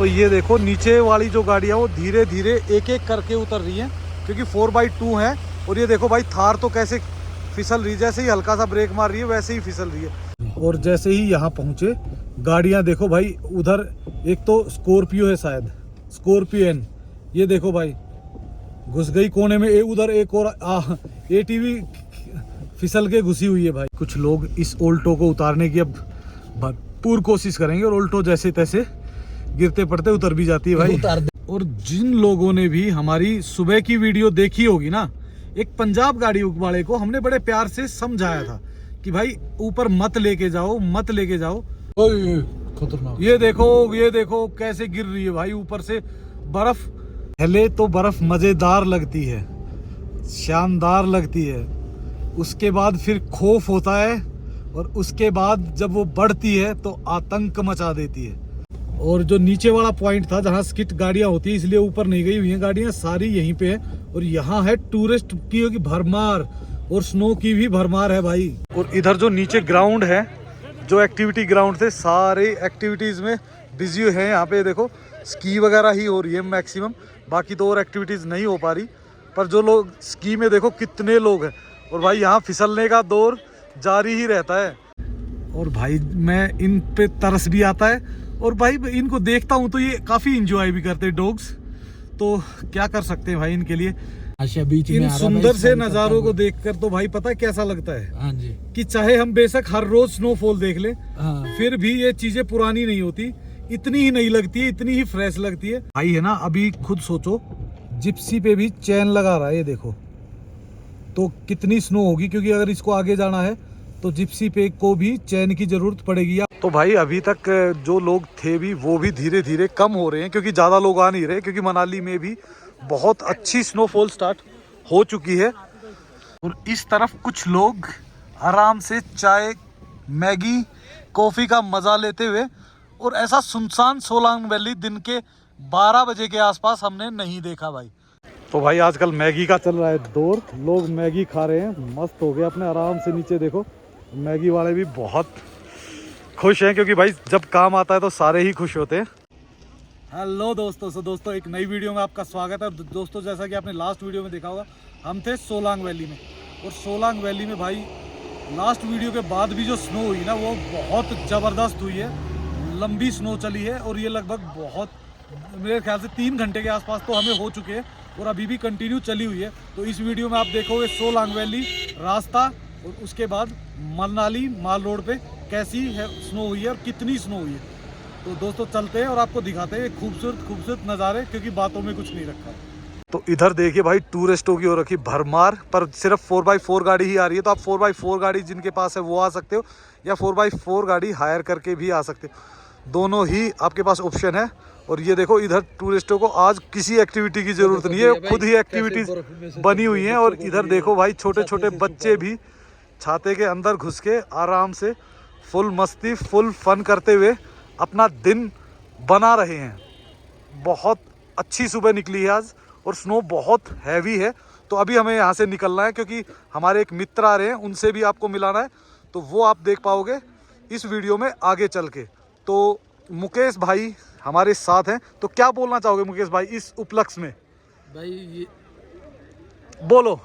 तो ये देखो नीचे वाली जो गाड़ियाँ वो धीरे धीरे एक एक करके उतर रही हैं, क्योंकि 4x2 है। और ये देखो भाई थार तो कैसे फिसल रही है, जैसे ही हल्का सा ब्रेक मार रही है वैसे ही फिसल रही है। और जैसे ही यहाँ पहुँचे गाड़ियाँ देखो भाई, उधर एक तो स्कॉर्पियो है शायद, स्कॉर्पियो एन, ये देखो भाई घुस गई कोने में। उधर एक और ATV फिसल के घुसी हुई है भाई। कुछ लोग इस ऑल्टो को उतारने की अब भरपूर कोशिश करेंगे और ऑल्टो जैसे तैसे गिरते पड़ते उतर भी जाती है भाई। और जिन लोगों ने भी हमारी सुबह की वीडियो देखी होगी ना, एक पंजाब गाड़ी वाले को हमने बड़े प्यार से समझाया था कि भाई ऊपर मत लेके जाओ, मत लेके जाओ। खतरनाक, ये देखो कैसे गिर रही है भाई ऊपर से बर्फ। पहले तो बर्फ मजेदार लगती है, शानदार लगती है, उसके बाद फिर खौफ होता है, और उसके बाद जब वो बढ़ती है तो आतंक मचा देती है। और जो नीचे वाला पॉइंट था जहाँ स्किट गाड़ियाँ होती है, इसलिए ऊपर नहीं गई हुई हैं गाड़ियाँ, सारी यहीं पे है। और यहाँ है टूरिस्ट की भरमार और स्नो की भी भरमार है भाई। और इधर जो नीचे ग्राउंड है, जो एक्टिविटी ग्राउंड थे, सारे एक्टिविटीज में बिजी है। यहाँ पे देखो स्की वगैरह ही हो रही है मैक्सिमम, बाकी तो और एक्टिविटीज नहीं हो पा रही। पर जो लोग स्की में देखो कितने लोग हैं, और भाई यहाँ फिसलने का दौर जारी ही रहता है। और भाई मैं इन पे तरस भी आता है, और भाई इनको देखता हूँ तो ये काफी इंजॉय भी करते हैं डॉग्स, तो क्या कर सकते हैं भाई इनके लिए। अच्छा, बीच में इन सुंदर से नज़ारों को देखकर तो भाई पता है कैसा लगता है। हाँ जी, कि चाहे हम बेशक हर रोज स्नोफॉल देख लें, हाँ, फिर भी ये चीजें पुरानी नहीं होती, इतनी ही नहीं लगती है, इतनी ही फ्रेश लगती है भाई। है ना, अभी खुद सोचो जिप्सी पे भी चैन लगा रहा है, ये देखो तो कितनी स्नो होगी, क्योंकि अगर इसको आगे जाना है तो जिप्सी पे को भी चैन की जरूरत पड़ेगी। तो भाई अभी तक जो लोग थे भी वो भी धीरे धीरे कम हो रहे हैं, क्योंकि ज़्यादा लोग आ नहीं रहे, क्योंकि मनाली में भी बहुत अच्छी स्नोफॉल स्टार्ट हो चुकी है। और इस तरफ कुछ लोग आराम से चाय, मैगी, कॉफ़ी का मज़ा लेते हुए, और ऐसा सुनसान सोलांग वैली दिन के 12 बजे के आसपास हमने नहीं देखा भाई। तो भाई आजकल मैगी का चल रहा है दौर, लोग मैगी खा रहे हैं, मस्त हो गए अपने आराम से। नीचे देखो मैगी वाले भी बहुत खुश हैं, क्योंकि भाई जब काम आता है तो सारे ही खुश होते हैं। हेलो दोस्तों, एक नई वीडियो में आपका स्वागत है। दोस्तों जैसा कि आपने लास्ट वीडियो में देखा होगा, हम थे सोलांग वैली में, और सोलांग वैली में भाई लास्ट वीडियो के बाद भी जो स्नो हुई ना, वो बहुत ज़बरदस्त हुई है, लंबी स्नो चली है। और ये लगभग बहुत, मेरे ख्याल से 3 घंटे के आसपास तो हमें हो चुके हैं, और अभी भी कंटिन्यू चली हुई है। तो इस वीडियो में आप देखोगे सोलांग वैली रास्ता, और उसके बाद मनाली माल रोड पे कैसी है स्नो हुई है और कितनी स्नो हुई है। तो दोस्तों चलते हैं और आपको दिखाते हैं खूबसूरत नज़ारे, क्योंकि बातों में कुछ नहीं रखा। तो इधर देखिए भाई टूरिस्टों की हो रखी भरमार, पर सिर्फ 4x4 गाड़ी ही आ रही है। तो आप 4x4 गाड़ी जिनके पास है वो आ सकते हो, या 4x4 गाड़ी हायर करके भी आ सकते हो, दोनों ही आपके पास ऑप्शन है। और ये देखो इधर टूरिस्टों को आज किसी एक्टिविटी की जरूरत नहीं है, खुद ही एक्टिविटीज बनी हुई हैं। और इधर देखो भाई छोटे छोटे बच्चे भी छाते के अंदर घुस के आराम से फुल मस्ती, फुल फन करते हुए अपना दिन बना रहे हैं। बहुत अच्छी सुबह निकली है आज, और स्नो बहुत हैवी है। तो अभी हमें यहाँ से निकलना है, क्योंकि हमारे एक मित्र आ रहे हैं, उनसे भी आपको मिलाना है, तो वो आप देख पाओगे इस वीडियो में आगे चल के। तो मुकेश भाई हमारे साथ हैं, तो क्या बोलना चाहोगे मुकेश भाई इस उपलक्ष्य में? भाई ये बोलो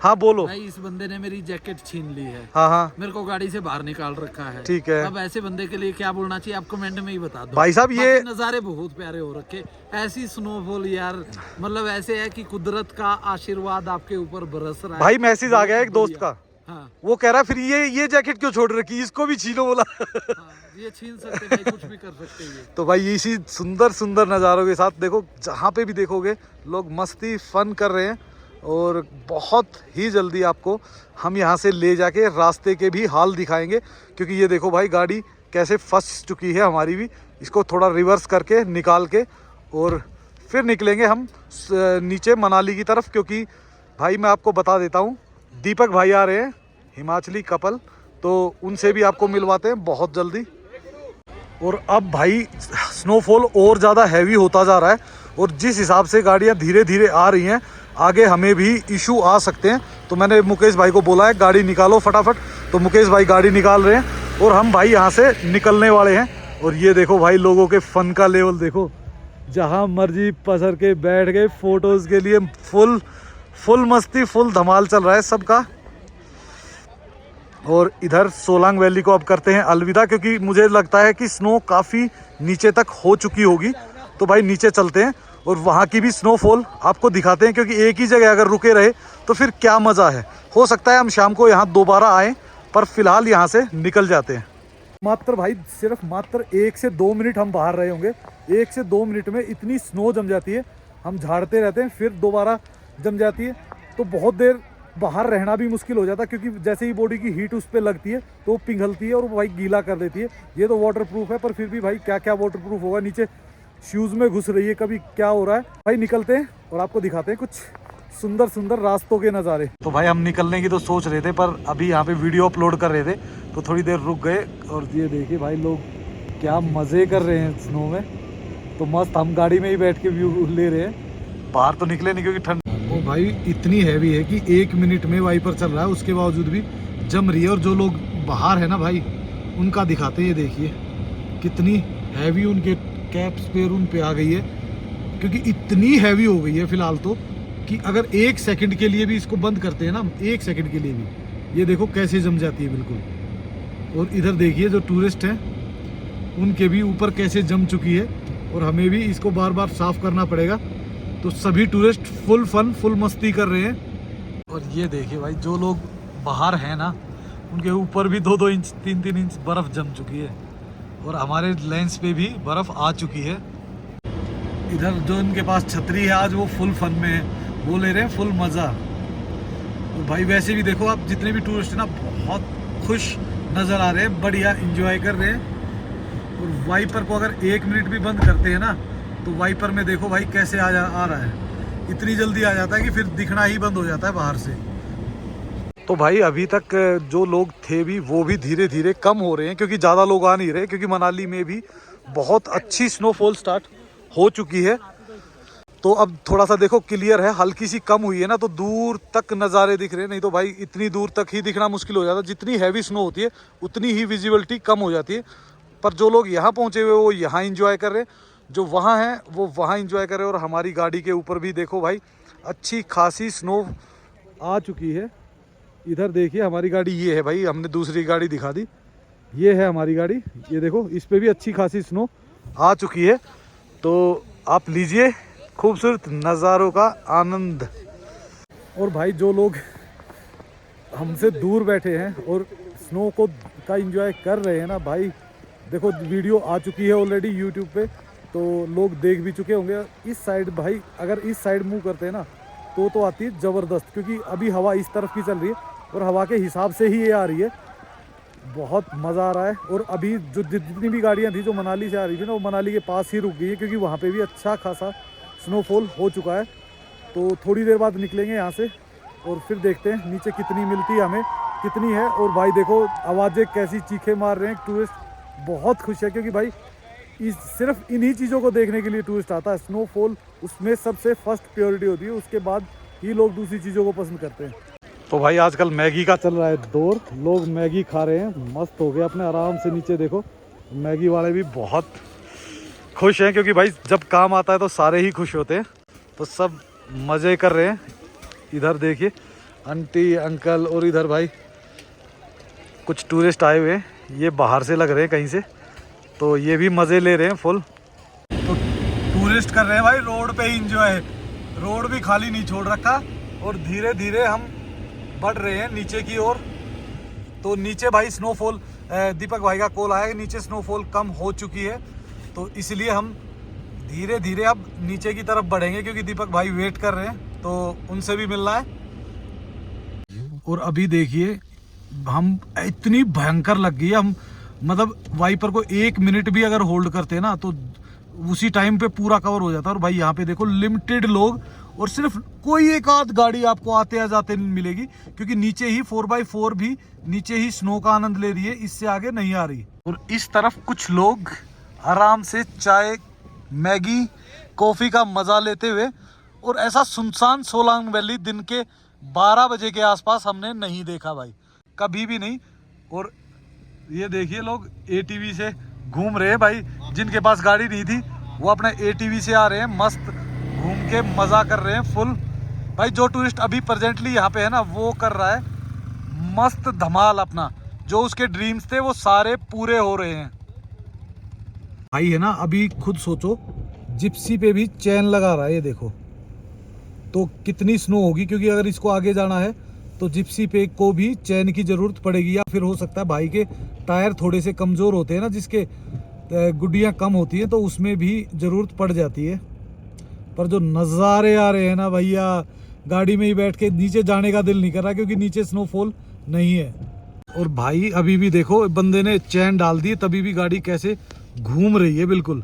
हाँ बोलो। भाई इस बंदे ने मेरी जैकेट छीन ली है, हाँ, मेरे को गाड़ी से बाहर निकाल रखा है। ठीक है, अब ऐसे बंदे के लिए क्या बोलना चाहिए आप कमेंट में ही बता दो भाई साहब। ये नज़ारे बहुत प्यारे हो रखे, ऐसी स्नोफॉल यार, मतलब ऐसे है कि कुदरत का आशीर्वाद आपके ऊपर बरस रहा है भाई। मैसेज आ गया एक दोस्त का, हाँ, वो कह रहा है फिर ये जैकेट क्यों छोड़ रखी, इसको भी छीनो बोला। हाँ, ये छीन सकते भाई, कुछ भी कर सकते हैं। तो भाई इसी सुंदर नज़ारों के साथ देखो, जहाँ पे भी देखोगे लोग मस्ती फन कर रहे हैं। और बहुत ही जल्दी आपको हम यहाँ से ले जाके रास्ते के भी हाल दिखाएंगे, क्योंकि ये देखो भाई गाड़ी कैसे फंस चुकी है हमारी भी। इसको थोड़ा रिवर्स करके निकाल के और फिर निकलेंगे हम नीचे मनाली की तरफ, क्योंकि भाई मैं आपको बता देता हूँ दीपक भाई आ रहे हैं, हिमाचली कपल, तो उनसे भी आपको मिलवाते हैं बहुत जल्दी। और अब भाई स्नोफॉल और ज़्यादा हैवी होता जा रहा है, और जिस हिसाब से गाड़ियाँ धीरे धीरे आ रही हैं, आगे हमें भी इशू आ सकते हैं। तो मैंने मुकेश भाई को बोला है गाड़ी निकालो फटाफट, तो मुकेश भाई गाड़ी निकाल रहे हैं, और हम भाई यहाँ से निकलने वाले हैं। और ये देखो भाई लोगों के फन का लेवल देखो, जहां मर्जी पसर के बैठ गए फोटोज के लिए। फुल मस्ती, फुल धमाल चल रहा है सबका। और इधर सोलांग वैली को अब करते हैं अलविदा, क्योंकि मुझे लगता है कि स्नो काफ़ी नीचे तक हो चुकी होगी। तो भाई नीचे चलते हैं और वहाँ की भी स्नोफॉल आपको दिखाते हैं, क्योंकि एक ही जगह अगर रुके रहे तो फिर क्या मज़ा है। हो सकता है हम शाम को यहाँ दोबारा आएँ, पर फिलहाल यहाँ से निकल जाते हैं। मात्र भाई सिर्फ मात्र 1 से 2 मिनट हम बाहर रहे होंगे। 1 से 2 मिनट में इतनी स्नो जम जाती है, हम झाड़ते रहते हैं फिर दोबारा जम जाती है। तो बहुत देर बाहर रहना भी मुश्किल हो जाता है, क्योंकि जैसे ही बॉडी की हीट उस पर लगती है तो वो पिघलती है और भाई गीला कर देती है। ये तो वाटर प्रूफ है, पर फिर भी भाई क्या क्या वाटर प्रूफ होगा, नीचे शूज़ में घुस रही है, कभी क्या हो रहा है। भाई निकलते हैं और आपको दिखाते हैं कुछ सुंदर सुंदर रास्तों के नज़ारे। तो भाई हम निकलने की तो सोच रहे थे, पर अभी यहाँ पे वीडियो अपलोड कर रहे थे तो थोड़ी देर रुक गए। और ये देखिए भाई लोग क्या मज़े कर रहे हैं स्नो में। तो मस्त हम गाड़ी में ही बैठ के व्यू ले रहे हैं, बाहर तो निकले नहीं क्योंकि ठंड। ओ भाई इतनी हैवी है कि 1 मिनट में वाइपर चल रहा है, उसके बावजूद भी जम रही है। और जो लोग बाहर है ना भाई, उनका दिखाते हैं। ये देखिए कितनी हैवी उनके कैप्स पे और उन पे आ गई है, क्योंकि इतनी हैवी हो गई है फिलहाल तो, कि अगर 1 सेकंड के लिए भी इसको बंद करते हैं ना, 1 सेकंड के लिए भी, ये देखो कैसे जम जाती है बिल्कुल। और इधर देखिए जो टूरिस्ट हैं उनके भी ऊपर कैसे जम चुकी है, और हमें भी इसको बार बार साफ करना पड़ेगा। तो सभी टूरिस्ट फुल फन, फुल मस्ती कर रहे हैं। और ये देखिए भाई जो लोग बाहर हैं ना, उनके ऊपर भी 2-2 इंच 3-3 इंच बर्फ़ जम चुकी है, और हमारे लेंस पे भी बर्फ़ आ चुकी है। इधर जो इनके पास छतरी है आज वो फुल फन में है, वो ले रहे हैं फुल मज़ा। और भाई वैसे भी देखो आप जितने भी टूरिस्ट हैं ना, बहुत खुश नज़र आ रहे हैं, बढ़िया इंजॉय कर रहे हैं। और वाइपर को अगर 1 मिनट भी बंद करते हैं ना, तो वाइपर में देखो भाई कैसे आ रहा है, इतनी जल्दी आ जाता है कि फिर दिखना ही बंद हो जाता है बाहर से। तो भाई अभी तक जो लोग थे भी वो भी धीरे धीरे कम हो रहे हैं, क्योंकि ज़्यादा लोग आ नहीं रहे, क्योंकि मनाली में भी बहुत अच्छी स्नोफॉल स्टार्ट हो चुकी है। तो अब थोड़ा सा देखो क्लियर है, हल्की सी कम हुई है ना, तो दूर तक नज़ारे दिख रहे हैं। नहीं तो भाई इतनी दूर तक ही दिखना मुश्किल हो जाता है। जितनी हैवी स्नो होती है उतनी ही विजिबिलिटी कम हो जाती है। पर जो लोग यहाँ पहुँचे हुए वो यहाँ इंजॉय कर रहे हैं, जो वहाँ हैं वो वहाँ इंजॉय कर रहे हैं। और हमारी गाड़ी के ऊपर भी देखो भाई अच्छी खासी स्नो आ चुकी है। इधर देखिए हमारी गाड़ी ये है भाई, हमने दूसरी गाड़ी दिखा दी, ये है हमारी गाड़ी। ये देखो इस पे भी अच्छी खासी स्नो आ चुकी है। तो आप लीजिए खूबसूरत नज़ारों का आनंद। और भाई जो लोग हमसे दूर बैठे हैं और स्नो को का एंजॉय कर रहे हैं ना भाई, देखो वीडियो आ चुकी है ऑलरेडी यूट्यूब पे, तो लोग देख भी चुके होंगे। इस साइड भाई अगर इस साइड मूव करते हैं ना तो आती है ज़बरदस्त, क्योंकि अभी हवा इस तरफ की चल रही है और हवा के हिसाब से ही ये आ रही है। बहुत मज़ा आ रहा है। और अभी जो जितनी भी गाड़ियाँ थी जो मनाली से आ रही थी ना, वो मनाली के पास ही रुक गई है, क्योंकि वहाँ पे भी अच्छा खासा स्नोफॉल हो चुका है। तो थोड़ी देर बाद निकलेंगे यहाँ से और फिर देखते हैं नीचे कितनी मिलती है हमें, कितनी है। और भाई देखो आवाज़ें कैसी चीखे मार रहे हैं, टूरिस्ट बहुत खुश है, क्योंकि भाई सिर्फ इन्हीं चीज़ों को देखने के लिए टूरिस्ट आता है। स्नोफॉल उसमें सबसे फर्स्ट प्रायोरिटी होती है, उसके बाद ही लोग दूसरी चीज़ों को पसंद करते हैं। तो भाई आजकल मैगी का चल रहा है दौर, लोग मैगी खा रहे हैं, मस्त हो गए अपने आराम से। नीचे देखो मैगी वाले भी बहुत खुश हैं, क्योंकि भाई जब काम आता है तो सारे ही खुश होते हैं। तो सब मज़े कर रहे हैं। इधर देखिए आंटी अंकल, और इधर भाई कुछ टूरिस्ट आए हुए हैं, ये बाहर से लग रहे हैं कहीं से, तो ये भी मज़े ले रहे हैं फुल। तो टूरिस्ट कर रहे हैं भाई रोड पे ही इंजॉय, रोड भी खाली नहीं छोड़ रखा। और धीरे धीरे हम बढ़ रहे हैं नीचे की ओर। तो नीचे भाई स्नोफॉल, दीपक भाई का कॉल आया, नीचे स्नोफॉल कम हो चुकी है, तो इसलिए हम धीरे धीरे अब नीचे की तरफ बढ़ेंगे, क्योंकि दीपक भाई वेट कर रहे हैं, तो उनसे भी मिलना है। और अभी देखिए हम इतनी भयंकर लग गई है, हम मतलब वाइपर को 1 मिनट भी अगर होल्ड करते हैं ना तो उसी टाइम पे पूरा कवर हो जाता है। और भाई यहाँ पे देखो लिमिटेड लोग, और सिर्फ कोई एक आध गाड़ी आपको आते जाते मिलेगी, क्योंकि नीचे ही 4x4 भी नीचे ही स्नो का आनंद ले रही है, इससे आगे नहीं आ रही। और इस तरफ कुछ लोग आराम से चाय मैगी कॉफ़ी का मज़ा लेते हुए। और ऐसा सुनसान सोलांग वैली दिन के 12 बजे के आसपास हमने नहीं देखा भाई, कभी भी नहीं। और ये देखिए लोग ATV से घूम रहे हैं भाई। जिनके पास गाड़ी नहीं थी वो अपने एटीवी से आ रहे हैं, मस्त घूम के मज़ा कर रहे हैं फुल। भाई जो टूरिस्ट अभी प्रेजेंटली यहाँ पे है ना, वो कर रहा है मस्त धमाल अपना। जो उसके ड्रीम्स थे वो सारे पूरे हो रहे हैं भाई, है ना। अभी खुद सोचो, जिप्सी पे भी चैन लगा रहा है, ये देखो। तो कितनी स्नो होगी, क्योंकि अगर इसको आगे जाना है तो जिप्सी पे को भी चैन की ज़रूरत पड़ेगी। या फिर हो सकता है भाई के टायर थोड़े से कमज़ोर होते हैं ना, जिसके गुड्डियाँ कम होती हैं, तो उसमें भी ज़रूरत पड़ जाती है। पर जो नज़ारे आ रहे हैं ना भैया, गाड़ी में ही बैठ के नीचे जाने का दिल नहीं कर रहा, क्योंकि नीचे स्नोफॉल नहीं है। और भाई अभी भी देखो, बंदे ने चैन डाल दी, तभी भी गाड़ी कैसे घूम रही है, बिल्कुल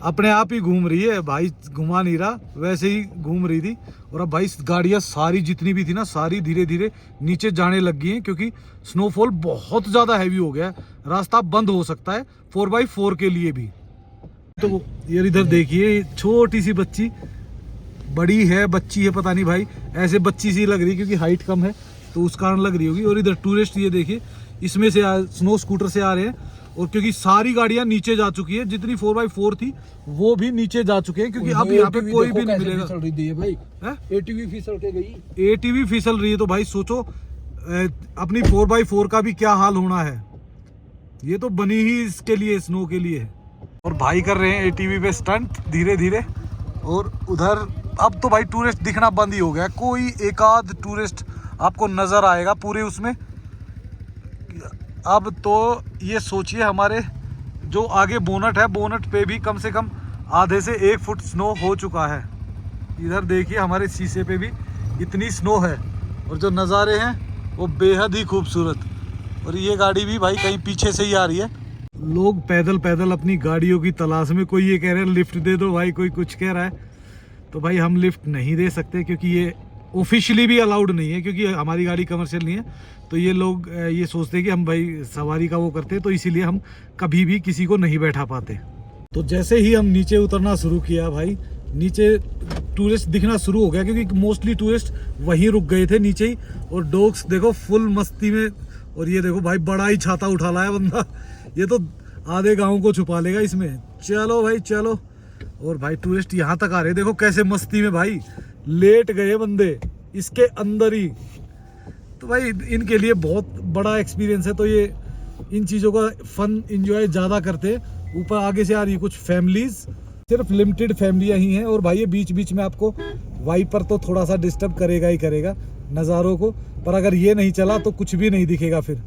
अपने आप ही घूम रही है भाई, घुमा नहीं रहा, वैसे ही घूम रही थी। और अब भाई गाड़ियाँ सारी जितनी भी थी ना, सारी धीरे धीरे नीचे जाने लग गई हैं, क्योंकि स्नोफॉल बहुत ज़्यादा हैवी हो गया है। रास्ता बंद हो सकता है 4x4 के लिए भी। तो ये इधर देखिए, छोटी सी बच्ची, बड़ी है बच्ची है पता नहीं भाई, ऐसे बच्ची सी लग रही है क्योंकि हाइट कम है तो उस कारण लग रही होगी। और इधर टूरिस्ट ये देखिए, इसमें से स्नो स्कूटर से आ रहे हैं। और क्योंकि सारी गाड़ियां नीचे जा चुकी है, जितनी 4x4 थी वो भी नीचे जा चुके हैं, क्योंकि अब यहाँ पे कोई भी नहीं मिलेगा। फिसल रही है भाई, एटीवी फिसल के गई, एटीवी फिसल रही है। तो भाई सोचो अपनी 4x4 का भी क्या हाल होना है। ये तो बनी ही इसके लिए, स्नो के लिए। और भाई कर रहे हैं एटीवी पे स्टंट धीरे धीरे। और उधर अब तो भाई टूरिस्ट दिखना बंद ही हो गया, कोई एक-आध टूरिस्ट आपको नजर आएगा पूरे उसमें। अब तो ये सोचिए, हमारे जो आगे बोनट है, बोनट पे भी कम से कम आधे से 1 फुट स्नो हो चुका है। इधर देखिए हमारे शीशे पे भी इतनी स्नो है, और जो नज़ारे हैं वो बेहद ही खूबसूरत। और ये गाड़ी भी भाई कहीं पीछे से ही आ रही है। लोग पैदल पैदल अपनी गाड़ियों की तलाश में, कोई ये कह रहे हैं लिफ्ट दे दो भाई, कोई कुछ कह रहा है। तो भाई हम लिफ्ट नहीं दे सकते, क्योंकि ये ऑफिशियली भी अलाउड नहीं है, क्योंकि हमारी गाड़ी कमर्शियल नहीं है। तो ये लोग ये सोचते हैं कि हम भाई सवारी का वो करते हैं, तो इसीलिए हम कभी भी किसी को नहीं बैठा पाते। तो जैसे ही हम नीचे उतरना शुरू किया भाई, नीचे टूरिस्ट दिखना शुरू हो गया, क्योंकि मोस्टली टूरिस्ट वहीं रुक गए थे नीचे ही। और डॉग्स देखो फुल मस्ती में। और ये देखो भाई, बड़ा ही छाता उठा लाया बंदा, ये तो आधे गाँव को छुपा लेगा इसमें। चलो भाई चलो। और भाई टूरिस्ट यहाँ तक आ रहे, देखो कैसे मस्ती में भाई लेट गए बंदे इसके अंदर ही। तो भाई इनके लिए बहुत बड़ा एक्सपीरियंस है, तो ये इन चीज़ों का फन एंजॉय ज़्यादा करते हैं। ऊपर आगे से आ रही है कुछ फैमिलीज, सिर्फ लिमिटेड फैमिलियाँ ही हैं। और भाई ये बीच बीच में आपको वाइपर तो थोड़ा सा डिस्टर्ब करेगा ही करेगा नज़ारों को, पर अगर ये नहीं चला तो कुछ भी नहीं दिखेगा फिर।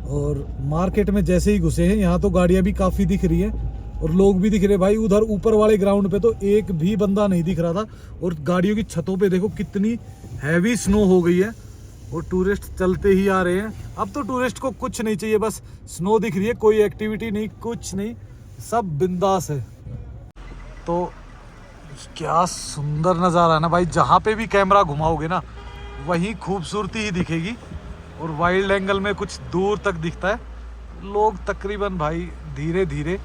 और मार्केट में जैसे ही घुसे हैं, यहाँ तो गाड़ियाँ भी काफ़ी दिख रही हैं और लोग भी दिख रहे भाई। उधर ऊपर वाले ग्राउंड पे तो एक भी बंदा नहीं दिख रहा था। और गाड़ियों की छतों पे देखो कितनी हैवी स्नो हो गई है, और टूरिस्ट चलते ही आ रहे हैं। अब तो टूरिस्ट को कुछ नहीं चाहिए, बस स्नो दिख रही है, कोई एक्टिविटी नहीं, कुछ नहीं, सब बिंदास है। तो क्या सुंदर नज़ारा है ना भाई, जहाँ पे भी कैमरा घुमाओगे ना वहीं खूबसूरती ही दिखेगी। और वाइल्ड एंगल में कुछ दूर तक दिखता है। लोग तकरीबन भाई धीरे धीरे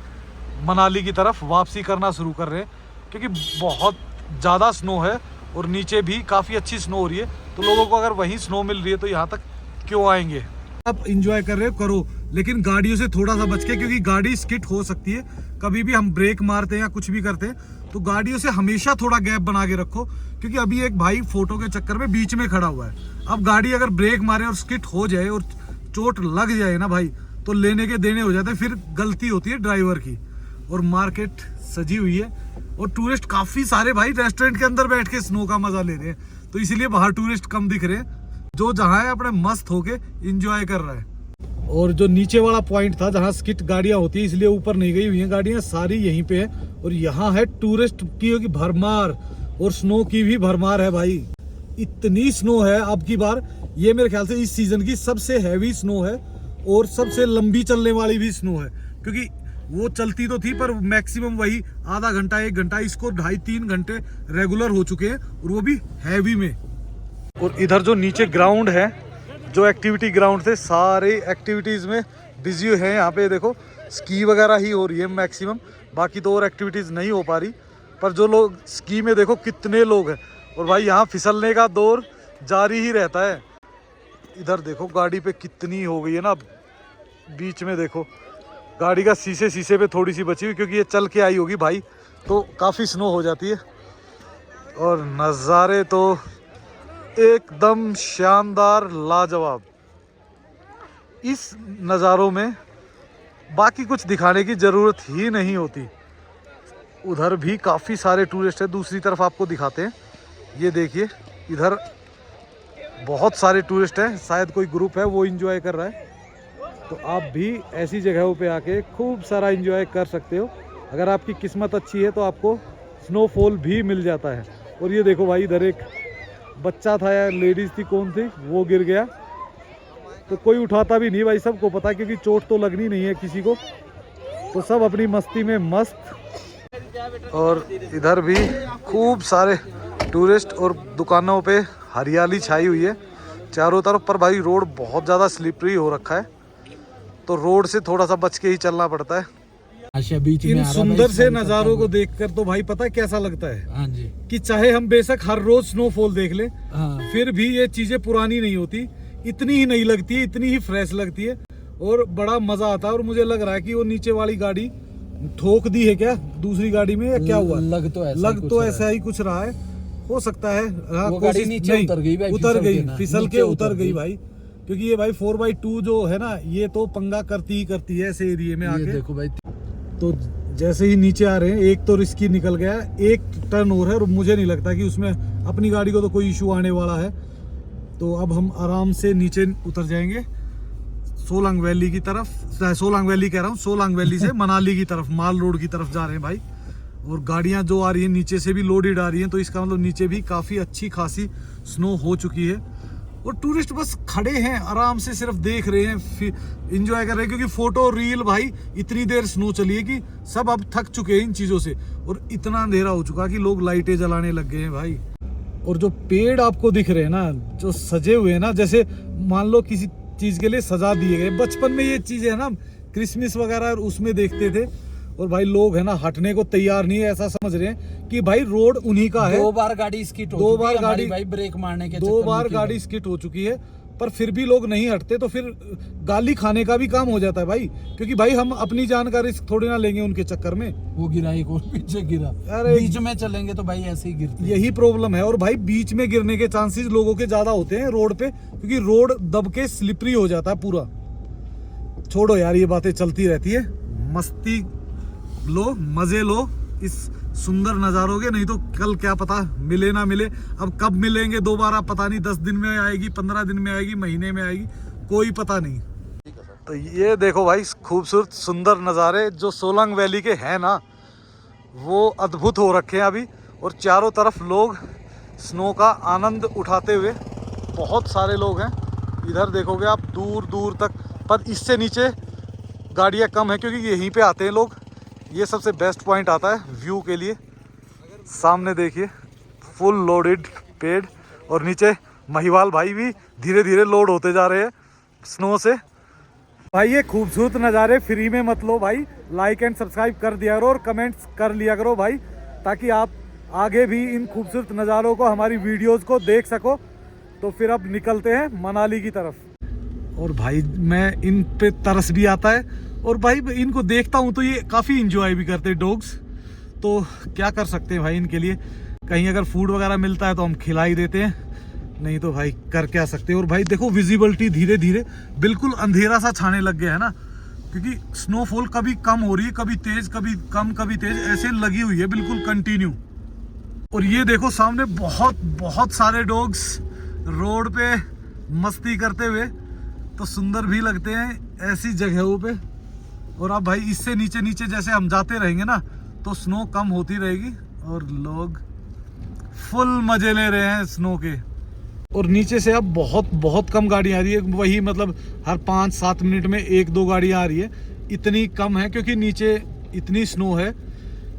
मनाली की तरफ वापसी करना शुरू कर रहे हैं, क्योंकि बहुत ज़्यादा स्नो है और नीचे भी काफ़ी अच्छी स्नो हो रही है। तो लोगों को अगर वहीं स्नो मिल रही है तो यहाँ तक क्यों आएंगे। आप इंजॉय कर रहे हो करो, लेकिन गाड़ियों से थोड़ा सा बच के, क्योंकि गाड़ी स्किट हो सकती है। कभी भी हम ब्रेक मारते हैं या कुछ भी करते हैं तो गाड़ियों से हमेशा थोड़ा गैप बना के रखो, क्योंकि अभी एक भाई फोटो के चक्कर में बीच में खड़ा हुआ है। अब गाड़ी अगर ब्रेक मारे और स्किट हो जाए और चोट लग जाए ना भाई, तो लेने के देने हो जाते हैं, फिर गलती होती है ड्राइवर की। और मार्केट सजी हुई है, और टूरिस्ट काफ़ी सारे भाई रेस्टोरेंट के अंदर बैठ के स्नो का मज़ा ले रहे हैं, तो इसीलिए बाहर टूरिस्ट कम दिख रहे हैं। जो जहाँ है अपने मस्त होके इंजॉय कर रहा है। और जो नीचे वाला पॉइंट था जहाँ स्किट गाड़ियाँ होती है, इसलिए ऊपर नहीं गई हुई हैं गाड़ियाँ, सारी यहीं पे है। और यहाँ है टूरिस्ट की भरमार, और स्नो की भी भरमार है भाई। इतनी स्नो है अब की बार, ये मेरे ख्याल से इस सीजन की सबसे हैवी स्नो है, और सबसे लंबी चलने वाली भी स्नो है। क्योंकि वो चलती तो थी पर मैक्सिमम वही आधा घंटा 1 घंटा, इसको 2.5-3 घंटे रेगुलर हो चुके हैं, और वो भी हैवी में। और इधर जो नीचे ग्राउंड है, जो एक्टिविटी ग्राउंड थे, सारे एक्टिविटीज़ में बिजी है। यहाँ पे देखो स्की वगैरह ही हो रही है मैक्सिमम, बाकी तो और एक्टिविटीज़ नहीं हो पा रही। पर जो लोग स्की में देखो कितने लोग हैं, और भाई यहाँ फिसलने का दौर जारी ही रहता है। इधर देखो गाड़ी पे कितनी हो गई है ना, बीच में देखो गाड़ी का शीशे पे थोड़ी सी बची हुई, क्योंकि ये चल के आई होगी भाई, तो काफ़ी स्नो हो जाती है। और नज़ारे तो एकदम शानदार, लाजवाब। इस नज़ारों में बाकी कुछ दिखाने की ज़रूरत ही नहीं होती। उधर भी काफ़ी सारे टूरिस्ट हैं, दूसरी तरफ आपको दिखाते हैं। ये देखिए, इधर बहुत सारे टूरिस्ट हैं, शायद कोई ग्रुप है वो एंजॉय कर रहा है। तो आप भी ऐसी जगहों पे आके खूब सारा एंजॉय कर सकते हो। अगर आपकी किस्मत अच्छी है तो आपको स्नोफॉल भी मिल जाता है। और ये देखो भाई, इधर एक बच्चा था या लेडीज़ थी, कौन थी, वो गिर गया, तो कोई उठाता भी नहीं भाई, सबको पता है क्योंकि चोट तो लगनी नहीं है किसी को, तो सब अपनी मस्ती में मस्त। और इधर भी खूब सारे टूरिस्ट और दुकानों पे हरियाली छाई हुई है चारों तरफ। पर भाई रोड बहुत ज़्यादा स्लिपरी हो रखा है, तो रोड से थोड़ा सा बच के ही चलना पड़ता है। अच्छा, बीच में इन सुंदर से नज़ारों को देखकर तो भाई पता है कैसा लगता है। हाँ जी, कि चाहे हम बेशक हर रोज स्नोफॉल देख ले, हाँ। फिर भी ये चीजें पुरानी नहीं होती, इतनी ही नई लगती है, इतनी ही फ्रेश लगती है और बड़ा मजा आता है। और मुझे लग रहा है कि वो नीचे वाली गाड़ी ठोक दी है क्या दूसरी गाड़ी में, या क्या हुआ? लग तो ऐसा ही कुछ रहा है, हो सकता है। हाँ, वो गाड़ी नीचे नहीं, उतर गई भाई, उतर गई, ना, फिसल नीचे के उतर गई भाई। क्योंकि ये भाई 4x2 जो है ना, ये तो पंगा करती ही है ऐसे एरिया में आके। देखो भाई, तो जैसे ही नीचे आ रहे हैं, एक तो रिस्की निकल गया, एक टर्न और है, और मुझे नहीं लगता कि उसमें अपनी गाड़ी को तो कोई इशू आने वाला है। तो अब हम आराम से नीचे उतर जाएंगे सोलांग वैली की तरफ। सोलांग वैली कह रहा हूँ, सोलांग वैली से मनाली की तरफ, माल रोड की तरफ जा रहे हैं भाई। और गाड़ियाँ जो आ रही हैं नीचे से भी लोडेड आ रही हैं, तो इसका मतलब नीचे भी काफ़ी अच्छी खासी स्नो हो चुकी है। और टूरिस्ट बस खड़े हैं आराम से, सिर्फ देख रहे हैं, एंजॉय कर रहे हैं। क्योंकि फोटो रील भाई, इतनी देर स्नो चली है कि सब अब थक चुके हैं इन चीज़ों से, और इतना अंधेरा हो चुका कि लोग लाइटें जलाने लग गए हैं भाई। और जो पेड़ आपको दिख रहे हैं ना, जो सजे हुए हैं ना, जैसे मान लो किसी चीज़ के लिए सजा दिए गए। बचपन में ये चीज़ें है ना, क्रिसमस वगैरह उसमें देखते थे। और भाई लोग है ना हटने को तैयार नहीं है, ऐसा समझ रहे हैं कि भाई रोड उन्हीं का है। 2 बार गाड़ी स्किट हो, 2 बार गाड़ी भाई ब्रेक मारने के 2 बार गाड़ी स्किट हो चुकी है, पर फिर भी लोग नहीं हटते। तो फिर गाली खाने का भी काम हो जाता है भाई, क्योंकि भाई हम अपनी जान का रिस्क थोड़ी ना लेंगे उनके चक्कर में। वो गिरा, एक और पीछे गिरा। अरे बीच में चलेंगे तो भाई ऐसे ही गिरते हैं। यही प्रॉब्लम है। और भाई बीच में गिरने के चांसेस लोगों के ज्यादा होते हैं रोड पे, क्योंकि रोड दब के स्लिपरी हो जाता है पूरा। छोड़ो यार, ये बातें चलती रहती है। मस्ती लो, मजे लो इस सुंदर नज़ारों के, नहीं तो कल क्या पता मिले ना मिले। अब कब मिलेंगे दोबारा पता नहीं, 10 दिन में आएगी, 15 दिन में आएगी, महीने में आएगी, कोई पता नहीं। तो ये देखो भाई, खूबसूरत सुंदर नज़ारे जो सोलांग वैली के हैं ना, वो अद्भुत हो रखे हैं अभी। और चारों तरफ लोग स्नो का आनंद उठाते हुए, बहुत सारे लोग हैं। इधर देखोगे आप दूर दूर तक, पर इससे नीचे गाड़ियाँ कम हैं क्योंकि यहीं पे आते हैं लोग। ये सबसे बेस्ट पॉइंट आता है व्यू के लिए। सामने देखिए फुल लोडेड पेड़, और नीचे महिवाल भाई भी धीरे धीरे लोड होते जा रहे हैं स्नो से। भाई ये खूबसूरत नज़ारे फ्री में मत लो भाई, लाइक एंड सब्सक्राइब कर दिया करो और कमेंट्स कर लिया करो भाई, ताकि आप आगे भी इन खूबसूरत नज़ारों को, हमारी वीडियोस को देख सको। तो फिर अब निकलते हैं मनाली की तरफ। और भाई मैं इन पे तरस भी आता है, और भाई इनको देखता हूँ तो ये काफ़ी इंजॉय भी करते हैं डॉग्स। तो क्या कर सकते हैं भाई इनके लिए, कहीं अगर फूड वगैरह मिलता है तो हम खिला ही देते हैं, नहीं तो भाई कर क्या सकते हैं। और भाई देखो विजिबिलिटी धीरे धीरे बिल्कुल अंधेरा सा छाने लग गया है ना, क्योंकि स्नोफॉल कभी कम हो रही है, कभी तेज, कभी कम, कभी तेज, ऐसे लगी हुई है बिल्कुल कंटिन्यू। और ये देखो सामने बहुत बहुत सारे डॉग्स रोड पे मस्ती करते हुए, तो सुंदर भी लगते हैं ऐसी जगहों पे। और अब भाई इससे नीचे नीचे जैसे हम जाते रहेंगे ना, तो स्नो कम होती रहेगी और लोग फुल मजे ले रहे हैं स्नो के। और नीचे से अब बहुत बहुत कम गाड़ी आ रही है, वही मतलब हर 5-7 मिनट में 1-2 गाड़ी आ रही है। इतनी कम है क्योंकि नीचे इतनी स्नो है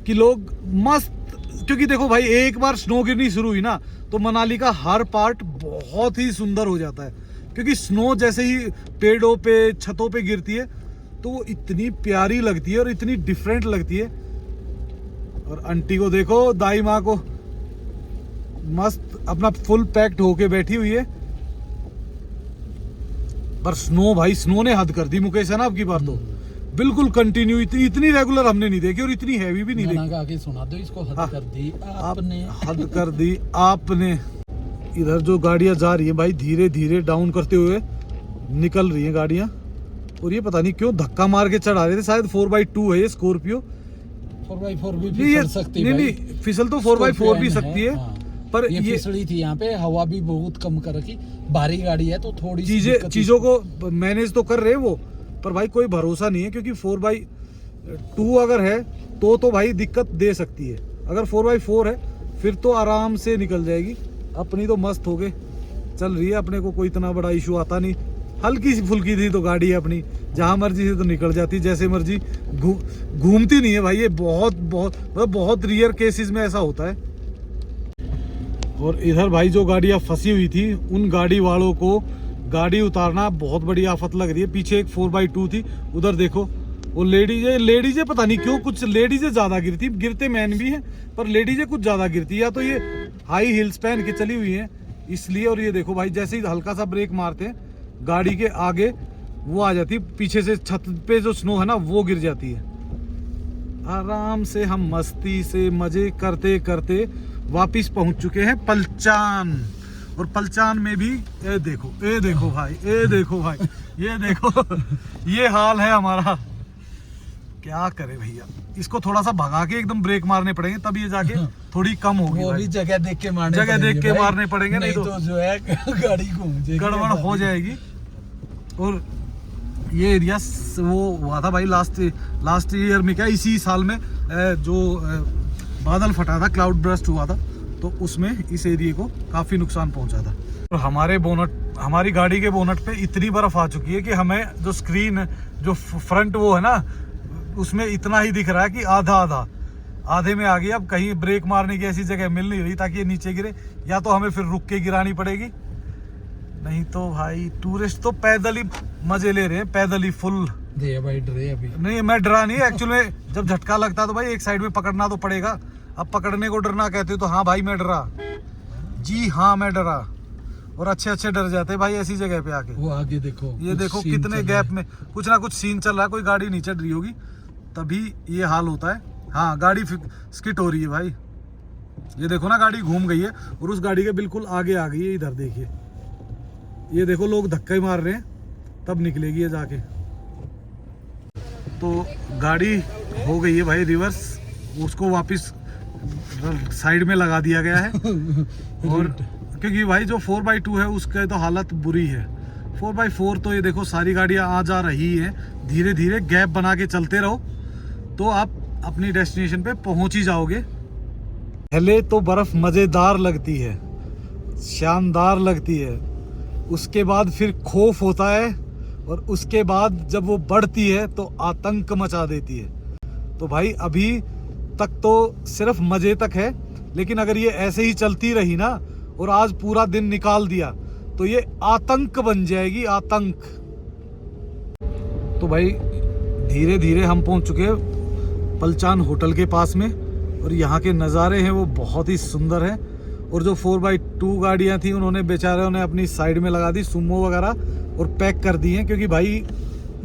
कि लोग मस्त, क्योंकि देखो भाई एक बार स्नो गिरनी शुरू हुई ना, तो मनाली का हर पार्ट बहुत ही सुंदर हो जाता है। क्योंकि स्नो जैसे ही पेड़ों पे, छतों पे गिरती है, तो वो इतनी प्यारी लगती है और इतनी डिफरेंट लगती है। और आंटी को देखो, दाई माँ को, मस्त अपना फुल पैक्ड होके बैठी हुई है। पर स्नो भाई, स्नो ने हद कर दी मुकेश, है ना अब की बार तो बिल्कुल कंटिन्यू, इतनी रेगुलर हमने नहीं देखी और इतनी हैवी भी नहीं गाना देखी। गा के सुना दो इसको, हद हाँ। कर दी आपने। हद कर दी आपने। इधर जो गाड़ियां जा रही हैं भाई, धीरे धीरे डाउन करते हुए निकल रही हैं गाड़ियां, और ये पता नहीं क्यों धक्का मार के चढ़ा रहे थे। शायद 4x2 है ये स्कॉर्पियो। 4x4 भी नहीं ये फिसल सकती नहीं भाई। नहीं, फिसल तो 4x4 भी सकती है, हाँ। पर ये ये फिसली थी यहाँ पे, हवा भी बहुत कम कर रखी, भारी गाड़ी है तो थोड़ी सी दिक्कत चीजों को मैनेज तो कर रहे हैं वो, पर भाई कोई भरोसा नहीं है, क्योंकि 4x2 अगर है तो भाई दिक्कत दे सकती है। अगर 4x4 है फिर तो आराम से निकल जाएगी। अपनी तो मस्त हो गए चल रही है, अपने को कोई इतना बड़ा इशू आता नहीं। हल्की सी फुल्की थी तो गाड़ी है अपनी, जहां मर्जी से तो निकल जाती, जैसे मर्जी घूमती नहीं है भाई। ये बहुत बहुत मतलब बहुत रेयर केसेस में ऐसा होता है। और इधर भाई जो गाड़ियां फंसी हुई थी, उन गाड़ी वालों को गाड़ी उतारना बहुत बड़ी आफत लग रही है। पीछे एक 4x2 थी, उधर देखो वो लेडीजें पता नहीं क्यों, कुछ लेडीजें ज्यादा गिरती, गिरते मैन भी हैं पर लेडीजें कुछ ज्यादा गिरती, या तो ये हाई हील्स पहन के चली हुई हैं इसलिए। और ये देखो भाई, जैसे ही हल्का सा ब्रेक मारते हैं गाड़ी के आगे वो आ जाती है, पीछे से छत पे जो स्नो है ना वो गिर जाती है। आराम से हम मस्ती से मजे करते करते वापिस पहुंच चुके हैं पलचान। और पलचान में भी ये देखो भाई, ये देखो भाई, ये देखो ये हाल है हमारा। क्या करे भैया, इसको थोड़ा सा भगा के एकदम ब्रेक मारने पड़ेंगे, तब ये जाके थोड़ी कम होगी। वो भाई भी जगह देख के मारने जगह पड़ेंगे देख के भाई। मारने पड़ेंगे, नहीं तो जो है गाड़ी घूम जाएगी, गड़बड़ हो जाएगी। और ये एरिया वो हुआ था भाई लास्ट ईयर में, क्या इसी साल में जो बादल फटा था, क्लाउड बर्स्ट हुआ था, तो उसमें इस एरिया को काफी नुकसान पहुंचा था। और हमारी गाड़ी के बोनट पे इतनी बर्फ आ चुकी है कि हमें जो स्क्रीन जो फ्रंट वो है ना, उसमें इतना ही दिख रहा है कि आधे में आ गई। अब कहीं ब्रेक मारने की ऐसी जगह मिल नहीं रही ताकि ये नीचे गिरे, या तो हमें फिर रुक के गिरानी पड़ेगी, नहीं तो भाई टूरिस्ट तो पैदल ही मजे ले रहे हैं, पैदल ही फुल। दे भाई डरे अभी नहीं मैं डरा नहीं, एक्चुअल में जब झटका लगता है तो भाई एक साइड में पकड़ना तो पड़ेगा। अब पकड़ने को डरना कहते हो तो हाँ भाई मैं डरा, जी हाँ मैं डरा। और अच्छे डर जाते हैं भाई ऐसी जगह पे आके। वो आगे देखो, ये देखो कितने गैप में कुछ ना कुछ सीन चल रहा है, कोई गाड़ी नहीं चढ़ रही होगी तभी ये हाल होता है। हाँ गाड़ी स्किट हो रही है भाई, ये देखो ना गाड़ी घूम गई है और उस गाड़ी के बिल्कुल आगे आ गई है। इधर देखिए, ये देखो लोग धक्का ही मार रहे हैं, तब निकलेगी ये जाके। तो गाड़ी हो गई है भाई रिवर्स, उसको वापस साइड में लगा दिया गया है। और क्योंकि भाई जो 4x2 है उसका तो हालत बुरी है। 4x4 तो ये देखो सारी गाड़ियां आ जा रही हैं, धीरे धीरे गैप बना के चलते रहो तो आप अपनी डेस्टिनेशन पे पहुंच ही जाओगे। पहले तो बर्फ मजेदार लगती है, शानदार लगती है, उसके बाद फिर खौफ होता है, और उसके बाद जब वो बढ़ती है तो आतंक मचा देती है। तो भाई अभी तक तो सिर्फ मजे तक है, लेकिन अगर ये ऐसे ही चलती रही ना और आज पूरा दिन निकाल दिया तो ये आतंक बन जाएगी, आतंक। तो भाई धीरे धीरे हम पहुंच चुके हैं पलचान होटल के पास में, और यहाँ के नज़ारे हैं वो बहुत ही सुंदर हैं। और जो 4x2 गाड़ियाँ थी उन्होंने बेचारे ने अपनी साइड में लगा दी, सुमो वगैरह, और पैक कर दी हैं, क्योंकि भाई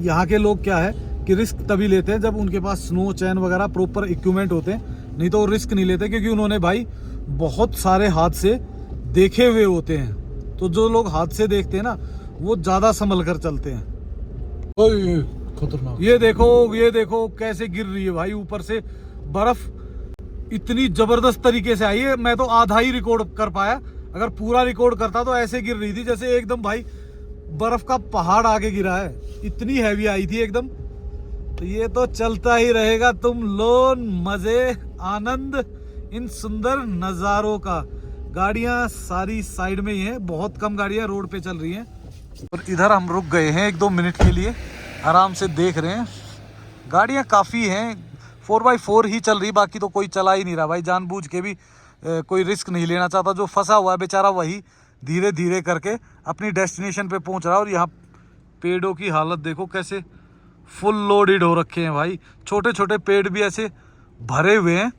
यहाँ के लोग क्या है कि रिस्क तभी लेते हैं जब उनके पास स्नो चैन वगैरह प्रॉपर इक्विपमेंट होते हैं, नहीं तो वो रिस्क नहीं लेते, क्योंकि उन्होंने भाई बहुत सारे हादसे देखे हुए होते हैं। तो जो लोग हादसे देखते हैं ना वो ज़्यादा संभल कर चलते हैं। ओए खतरनाक, ये देखो कैसे गिर रही है भाई, ऊपर से बर्फ इतनी जबरदस्त तरीके से आई है। मैं तो आधा ही रिकॉर्ड कर पाया, अगर पूरा रिकॉर्ड करता तो ऐसे गिर रही थी जैसे एकदम भाई बर्फ का पहाड़ आके गिरा है, इतनी हैवी आई थी एकदम। तो ये तो चलता ही रहेगा, तुम लो मजे आनंद इन सुंदर नज़ारों का। गाड़ियां सारी साइड में ही हैं, बहुत कम गाड़ियां रोड पे चल रही हैं। और इधर हम रुक गए हैं 1-2 मिनट के लिए, आराम से देख रहे हैं। गाड़ियां काफ़ी हैं, 4x4 ही चल रही, बाकी तो कोई चला ही नहीं रहा भाई। जानबूझ के भी कोई रिस्क नहीं लेना चाहता। जो फंसा हुआ है बेचारा वही धीरे धीरे करके अपनी डेस्टिनेशन पे पहुंच रहा है। और यहाँ पेड़ों की हालत देखो कैसे फुल लोडेड हो रखे हैं भाई, छोटे छोटे पेड़ भी ऐसे भरे हुए हैं।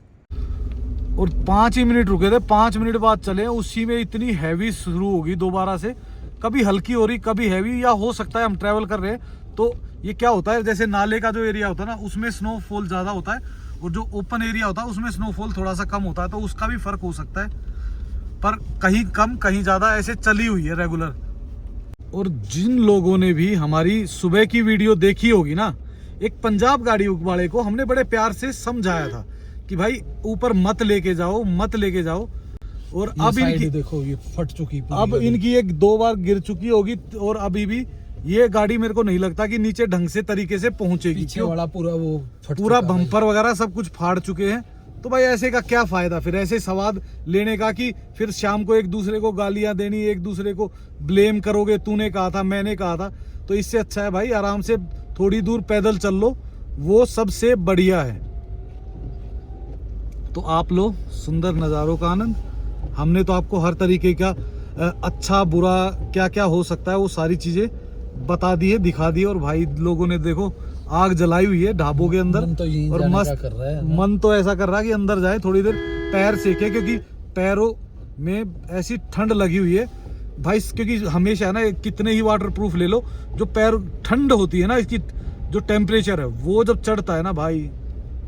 और 5 ही मिनट रुके थे, 5 मिनट बाद चले, उसी में इतनी हैवी शुरू होगी दोबारा से, कभी हल्की हो रही कभी हैवी, या हो सकता है हम ट्रैवल कर रहे हैं तो ये क्या होता है, जैसे नाले का जो एरिया होता है ना उसमें स्नोफॉल ज़्यादा होता है, और जो ओपन एरिया होता है उसमें स्नोफॉल थोड़ा सा कम होता है, तो उसका भी फर्क हो सकता है, पर कहीं कम कहीं ज़्यादा ऐसे चली हुई है रेगुलर। और जिन लोगों ने भी हमारी सुबह की वीडियो देखी होगी ना, एक पंजाब गाड़ी वाले को हमने बड़े प्यार से समझाया था कि भाई ऊपर मत लेके जाओ, मत लेके जाओ। और अब इनकी देखो ये फट चुकी अब इनकी एक 2 बार गिर चुकी होगी, और अभी भी ये गाड़ी मेरे को नहीं लगता कि नीचे ढंग से तरीके से पहुंचेगी। पीछे वाला पूरा वो पूरा बम्पर वगैरह सब कुछ फाड़ चुके हैं। तो भाई ऐसे का क्या फायदा फिर, ऐसे स्वाद लेने का कि फिर शाम को एक दूसरे को गालियां देनी, एक दूसरे को ब्लेम करोगे, तूने कहा था, मैंने कहा था। तो इससे अच्छा है भाई आराम से थोड़ी दूर पैदल चल लो, वो सबसे बढ़िया है। तो आप लो सुंदर नज़ारों का आनंद। हमने तो आपको हर तरीके का अच्छा बुरा क्या क्या हो सकता है वो सारी चीज़ें बता दी है, दिखा दी है। और भाई लोगों ने देखो आग जलाई हुई है ढाबों के अंदर, तो और मस्त कर रहा है मन तो ऐसा कर रहा है कि अंदर जाए थोड़ी देर पैर सेके, क्योंकि पैरों में ऐसी ठंड लगी हुई है भाई। क्योंकि हमेशा ना कितने ही वाटर प्रूफ ले लो, जो पैर ठंड होती है ना, इसकी जो टेम्परेचर है वो जब चढ़ता है ना भाई,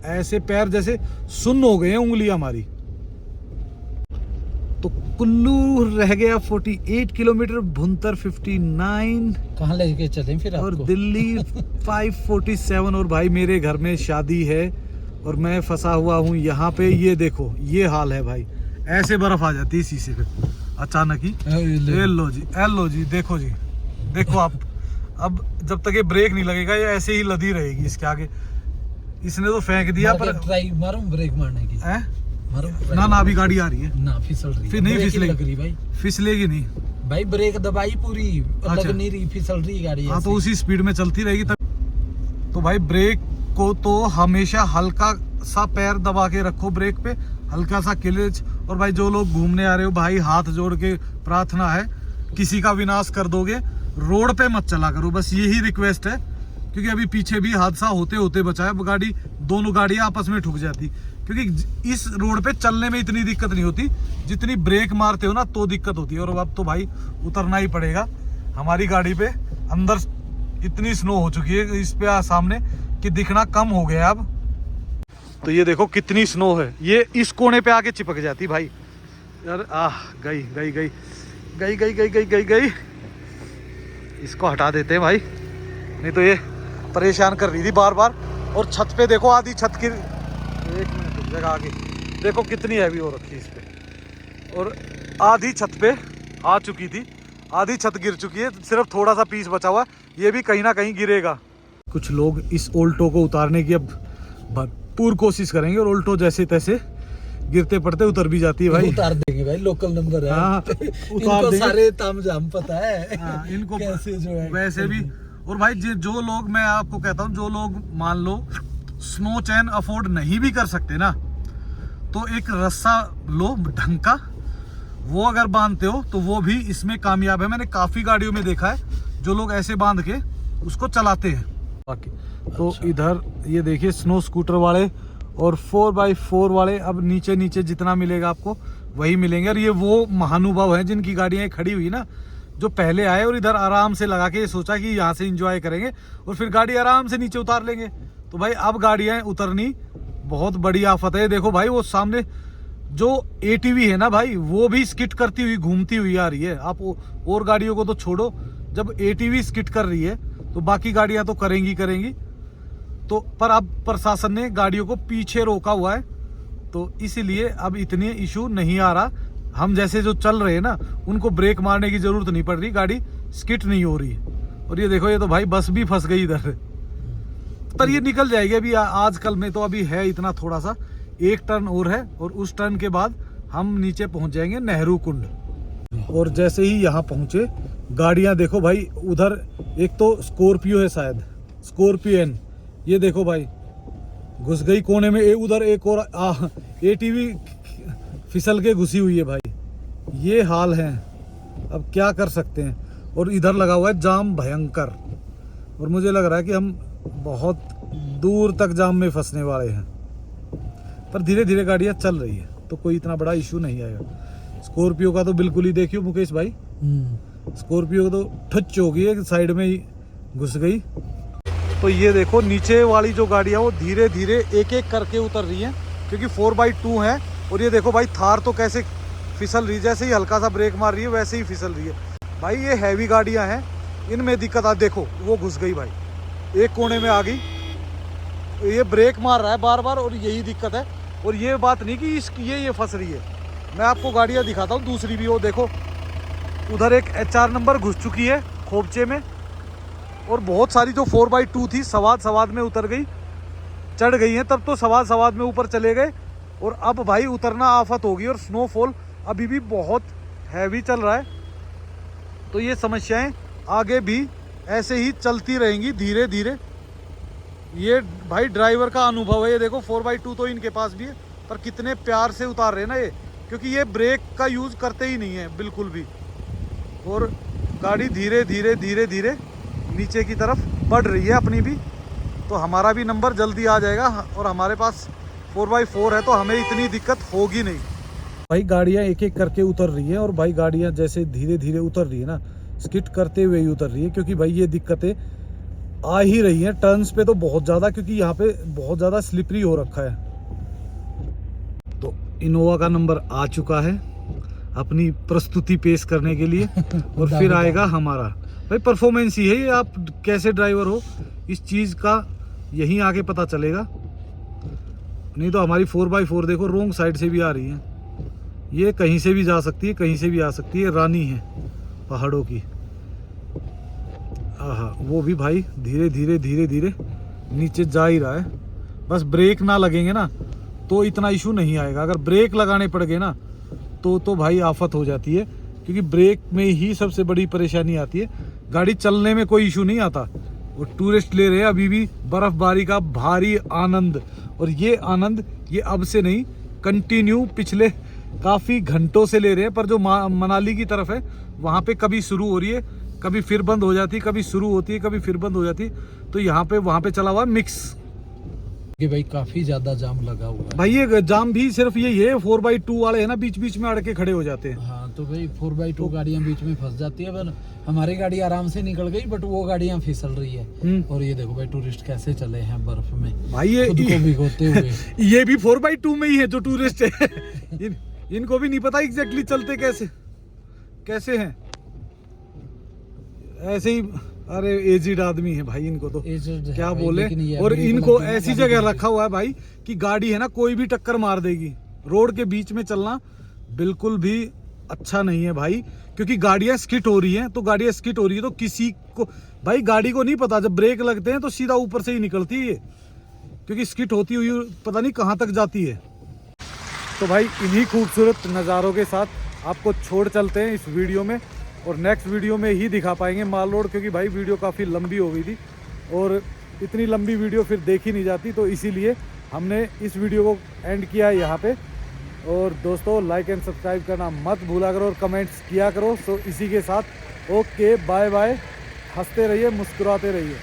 ऐसे पैर जैसे सुन्न हो गए हैं उंगली हमारी। तो कुल्लू रह गया 48 किलोमीटर, भुंतर 59, कहाँ लेके चले फिर और आपको? दिल्ली 547। और भाई मेरे घर में शादी है और मैं फंसा हुआ हूँ यहाँ पे। ये देखो ये हाल है भाई, ऐसे बर्फ आ जाती है शीशे पे अचानक ही। लो जी देखो जी, देखो आप। अब जब तक ये ब्रेक नहीं लगेगा ये ऐसे ही लदी रहेगी इसके आगे। इसने तो फेंक दिया, पर ट्राई मारो ब्रेक मारने की। मारो ना ना अभी गाड़ी आ रही है, ना फिसल रही, फिर नहीं ब्रेक ही फिसलेगी। लग रही भाई। फिसलेगी नहीं भाई ब्रेक दबाई पूरी, लग अच्छा। नहीं रही, फिसल रही गाड़ी। हाँ तो उसी स्पीड में चलती रहेगी तब। तो भाई ब्रेक को तो हमेशा हल्का सा पैर दबा के रखो ब्रेक पे, हल्का सा क्लच। और भाई जो लोग घूमने आ रहे हो भाई, हाथ जोड़ के प्रार्थना है, किसी का विनाश कर दोगे, रोड पे मत चला करो, बस यही रिक्वेस्ट है। क्योंकि अभी पीछे भी हादसा होते होते बचा है, गाड़ी दोनों गाड़ियां आपस में ठुक जाती। क्योंकि इस रोड पे चलने में इतनी दिक्कत नहीं होती जितनी ब्रेक मारते हो ना तो दिक्कत होती है। और अब तो भाई उतरना ही पड़ेगा हमारी गाड़ी पे। अंदर इतनी स्नो हो चुकी है इस पे सामने कि दिखना कम हो गया अब। तो ये देखो कितनी स्नो है, ये इस कोने पे आके चिपक जाती भाई यार। गई गई गई गई गई गई गई गई गई। इसको हटा देते हैं भाई, नहीं तो ये परेशान कर रही थी बार बार। और छत पे देखो, आधी छत की, एक मिनट जगह आगे देखो कितनी हैवी हो रखी है इस पे। और आधी छत पे आ चुकी थी, आधी छत गिर चुकी है, सिर्फ थोड़ा सा पीस बचा हुआ, ये भी कहीं ना कहीं गिरेगा। कुछ लोग इस ऑल्टो को उतारने की अब भरपूर कोशिश करेंगे, और ऑल्टो जैसे तैसे गिरते पड़ते उतर भी जाती है भाई। उतार देंगे भाई, लोकल नंबर है। हाँ, उतार देंगे। सारे तामझाम पता है। हाँ, इनको कैसे जो है वैसे भी। और भाई जो लोग, मैं आपको कहता हूँ, जो लोग मान लो स्नो चैन अफोर्ड नहीं भी कर सकते ना, तो एक रस्सा लो ढंग का, वो अगर बांधते हो तो वो भी इसमें कामयाब है। मैंने काफ़ी गाड़ियों में देखा है जो लोग ऐसे बांध के उसको चलाते हैं। बाकी तो अच्छा। इधर ये देखिए स्नो स्कूटर वाले और 4x4 वाले, अब नीचे नीचे जितना मिलेगा आपको वही मिलेंगे। और ये वो महानुभाव हैं जिनकी गाड़ियाँ खड़ी हुई ना, जो पहले आए और इधर आराम से लगा के सोचा कि यहाँ से एंजॉय करेंगे और फिर गाड़ी आराम से नीचे उतार लेंगे। तो भाई अब गाड़ियाँ उतरनी बहुत बड़ी आफत है। देखो भाई वो सामने जो ATV है ना भाई, वो भी स्किट करती हुई घूमती हुई आ रही है। आप और गाड़ियों को तो छोड़ो, जब ATV स्किट कर रही है तो बाकी गाड़ियाँ तो करेंगी करेंगी। तो पर अब प्रशासन ने गाड़ियों को पीछे रोका हुआ है, तो इसीलिए अब इतने इशू नहीं आ रहा। हम जैसे जो चल रहे हैं ना, उनको ब्रेक मारने की जरूरत नहीं पड़ रही, गाड़ी स्किट नहीं हो रही। और ये देखो, ये तो भाई बस भी फंस गई इधर, पर ये निकल जाएगी अभी। आजकल में तो अभी है इतना, थोड़ा सा एक टर्न और है, और उस टर्न के बाद हम नीचे पहुंच जाएंगे नेहरू कुंड। और जैसे ही यहाँ पहुंचे, गाड़ियाँ देखो भाई, उधर एक तो स्कॉर्पियो है शायद, स्कॉर्पियन, ये देखो भाई घुस गई कोने में। उधर एक और ATV फिसल के घुसी हुई है भाई। ये हाल है, अब क्या कर सकते हैं। और इधर लगा हुआ है जाम भयंकर, और मुझे लग रहा है कि हम बहुत दूर तक जाम में फंसने वाले हैं। पर धीरे धीरे गाड़ियाँ चल रही है तो कोई इतना बड़ा इशू नहीं आएगा। स्कॉर्पियो का तो बिल्कुल ही देखियो मुकेश भाई, स्कॉर्पियो तो ठच हो गई है, साइड में ही घुस गई। तो ये देखो नीचे वाली जो गाड़ियाँ वो धीरे धीरे एक एक करके उतर रही हैं, क्योंकि 4x2 है। और ये देखो भाई थार तो कैसे फिसल रही है, जैसे ही हल्का सा ब्रेक मार रही है वैसे ही फिसल रही है। भाई ये हैवी गाड़ियाँ हैं, इनमें दिक्कत आ, देखो वो घुस गई भाई, एक कोने में आ गई, ये ब्रेक मार रहा है बार बार और यही दिक्कत है। और ये बात नहीं कि ये फंस रही है, मैं आपको गाड़ियाँ दिखाता हूँ दूसरी भी। वो देखो उधर एक HR नंबर घुस चुकी है खोपचे में, और बहुत सारी जो 4x2 थी सवाद में उतर गई, चढ़ गई हैं। तब तो सवाद में ऊपर चले गए, और अब भाई उतरना आफत होगी। और स्नोफॉल अभी भी बहुत हैवी चल रहा है, तो ये समस्याएं आगे भी ऐसे ही चलती रहेंगी धीरे धीरे। ये भाई ड्राइवर का अनुभव है। ये देखो 4x2 तो इनके पास भी है, पर कितने प्यार से उतार रहे हैं ना ये, क्योंकि ये ब्रेक का यूज़ करते ही नहीं है बिल्कुल भी। और गाड़ी धीरे धीरे नीचे की तरफ बढ़ रही है अपनी भी, तो हमारा भी नंबर जल्दी आ जाएगा। और हमारे पास 4x4 है तो हमें इतनी दिक्कत होगी नहीं। भाई गाड़ियाँ एक एक करके उतर रही हैं, और भाई गाड़ियाँ जैसे धीरे धीरे उतर रही है ना, स्किट करते हुए ही उतर रही है, क्योंकि भाई ये दिक्कतें आ ही रही हैं टर्न्स पे तो बहुत ज़्यादा, क्योंकि यहाँ पे बहुत ज़्यादा स्लिपरी हो रखा है। तो इनोवा का नंबर आ चुका है अपनी प्रस्तुति पेश करने के लिए और फिर आएगा हमारा। भाई परफॉर्मेंस ही है ये, आप कैसे ड्राइवर हो इस चीज़ का यहीं आके पता चलेगा। नहीं तो हमारी 4x4 देखो रोंग साइड से भी आ रही है, ये कहीं से भी जा सकती है, कहीं से भी आ सकती है, रानी है पहाड़ों की। हाँ, वो भी भाई धीरे धीरे नीचे जा ही रहा है। बस ब्रेक ना लगेंगे ना तो इतना इशू नहीं आएगा, अगर ब्रेक लगाने पड़ गए ना तो भाई आफत हो जाती है, क्योंकि ब्रेक में ही सबसे बड़ी परेशानी आती है। गाड़ी चलने में कोई इशू नहीं आता। वो टूरिस्ट ले रहे हैं अभी भी बर्फबारी का भारी आनंद, और ये आनंद ये अब से नहीं, कंटिन्यू पिछले काफ़ी घंटों से ले रहे हैं। पर जो मनाली की तरफ है वहाँ पे कभी शुरू हो रही है, कभी फिर बंद हो जाती है, कभी शुरू होती है, कभी फिर बंद हो जाती है। तो यहाँ पे वहाँ पे चला हुआ मिक्स कि भाई काफी ज्यादा जाम लगा हुआ है। भाई ये जाम भी सिर्फ यही है, 4x2 वाले है ना बीच बीच में अड़के खड़े हो जाते हैं। हाँ तो भाई 4x2 गाड़ियां बीच में फंस जाती है, पर हमारी गाड़ी आराम से निकल गई, बट वो गाड़ियां फिसल रही है। और ये देखो भाई टूरिस्ट कैसे चले हैं बर्फ में भाई, ये खुद को भिगोते हुए। ये भी 4x2 में ही है जो टूरिस्ट है। इनको भी नहीं पता एग्जैक्टली चलते कैसे हैं, ऐसे ही। अरे एजिड आदमी है भाई, इनको तो क्या बोले। और इनको ऐसी जगह रखा हुआ है भाई कि गाड़ी है ना कोई भी टक्कर मार देगी। रोड के बीच में चलना बिल्कुल भी अच्छा नहीं है भाई, क्योंकि गाड़ियां स्किट हो रही हैं। तो गाड़ियां स्किट हो रही है तो किसी को भाई गाड़ी को नहीं पता, जब ब्रेक लगते हैं तो सीधा ऊपर से ही निकलती है, क्योंकि स्किट होती हुई पता नहीं कहाँ तक जाती है। तो भाई इन्हीं खूबसूरत नज़ारों के साथ आपको छोड़ चलते हैं इस वीडियो में, और नेक्स्ट वीडियो में ही दिखा पाएंगे माल रोड, क्योंकि भाई वीडियो काफ़ी लंबी हो गई थी और इतनी लंबी वीडियो फिर देखी नहीं जाती, तो इसीलिए हमने इस वीडियो को एंड किया यहाँ पे। और दोस्तों लाइक एंड सब्सक्राइब करना मत भूला करो और कमेंट्स किया करो। सो इसी के साथ ओके बाय बाय, हंसते रहिए मुस्कुराते रहिए।